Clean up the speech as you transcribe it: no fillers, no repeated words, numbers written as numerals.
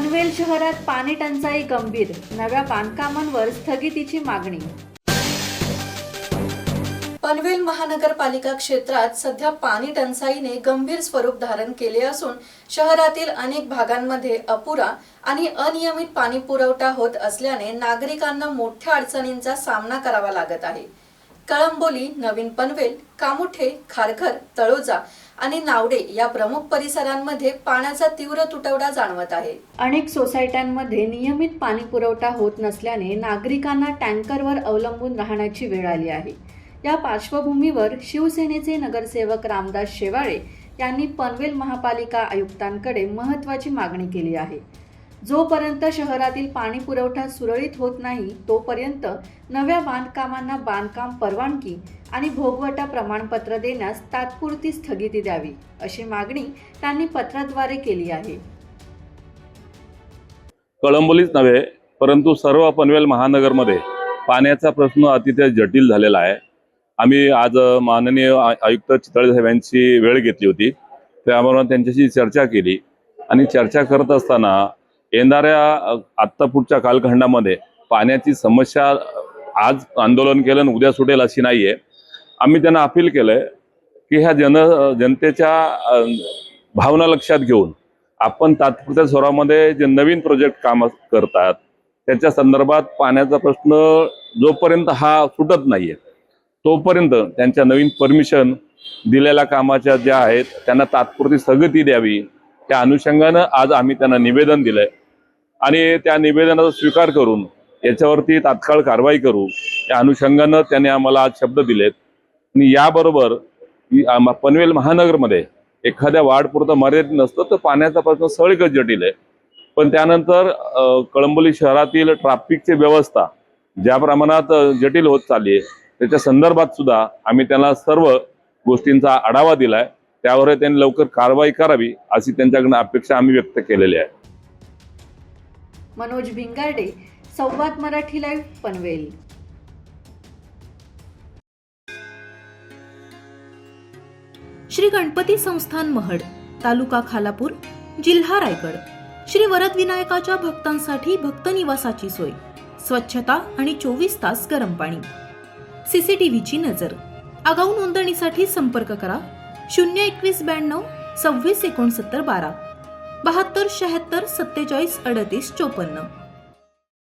पनवेल शहरात पाणी टंचाई गंभीर, नव्या बांधकामांवर स्थगितीची मागणी। पनवेल महानगरपालिका क्षेत्रात सध्या पाणी टंचाईने गंभीर स्वरूप धारण केले असून शहरातील अनेक भागांमध्ये अपुरा आणि अनियमित पाणी पुरवठा होत असल्याने नागरिकांना मोठ्या अडचणींचा सामना करावा लागत आहे। कळंबोली, नवीन पनवेल, कामुठे, खारघर, तळोजा आणि नावडे या प्रमुख परिसरांमध्ये पाण्याचा तीव्र तुटवडा जाणवत आहे। अनेक सोसायट्यांमध्ये नियमित पाणी पुरवठा होत नसल्याने नागरिकांना टँकरवर अवलंबून राहण्याची वेळ आली आहे। या पार्श्वभूमीवर शिवसेनेचे नगरसेवक रामदास शेवाळे यांनी पनवेल महापालिका आयुक्तांकडे महत्त्वाची मागणी केली आहे। जोपर्यंत शहरातील पाणी पुरवठा सुरळीत होत नाही तोपर्यंत नव्या बांधकामांना बांधकाम परवानगी आणि भोगवटा प्रमाणपत्र देण्यास तात्पुरती स्थगिती द्यावी, अशी मागणी त्यांनी पत्राद्वारे केली आहे। कळंबोलीच नव्हे परंतु सर्व पनवेल महानगरमध्ये पाण्याचा प्रश्न अतिशय जटिल झालेला आहे। आम्ही आज माननीय आयुक्त चितळे साहेब यांची वेळ घेतली होती, त्याबरोबर त्यांच्याशी चर्चा केली आणि चर्चा करत असताना येणाऱ्या आत्ता पुढच्या कालखंडामध्ये पाण्याची समस्या आज आंदोलन केलं आणि उद्या सुटेल अशी नाही आहे। आम्ही त्यांना अपील केलं की ह्या जनतेच्या भावना लक्षात घेऊन आपण तात्पुरत्या स्वरामध्ये जे नवीन प्रोजेक्ट काम करतात त्याच्या संदर्भात पाण्याचा प्रश्न जोपर्यंत हा सुटत नाही आहे तोपर्यंत त्यांच्या नवीन परमिशन दिलेल्या कामाच्या ज्या आहेत त्यांना तात्पुरती स्थगिती द्यावी, त्या अनुषंगानं आज आम्ही त्यांना निवेदन दिलंय आणि त्या निवेदनाचा स्वीकार करून याच्यावरती तात्काळ कारवाई करू या अनुषंगानं त्यांनी आम्हाला आज शब्द दिलेत। आणि याबरोबर पनवेल महानगरमध्ये एखाद्या वार्डपुरतं मर्यादित नसतं तर पाण्याचा प्रश्न सगळीकडे जटिल आहे, पण त्यानंतर कळंबोली शहरातील ट्रॅफिकची व्यवस्था ज्या प्रमाणात जटिल होत चालली आहे त्याच्या संदर्भात सुद्धा आम्ही त्यांना सर्व गोष्टींचा आढावा दिलाय, त्यावर त्यांनी लवकर कारवाई करावी अशी त्यांच्याकडून अपेक्षा आम्ही व्यक्त केलेली आहे। मनोज भिंगारडे, संवाद मराठी लाईव्ह, पनवेल। श्री गणपती संस्थान महड, तालुका खालापूर, जिल्हा रायगड। श्री वरदविनायकाच्या भक्तांसाठी भक्त निवासाची सोय, स्वच्छता आणि 24 तास गरम पाणी, सीसीटीव्हीची नजर। आगाऊ नोंदणीसाठी संपर्क करा 02192 26 69 12 72 76 47 38 54।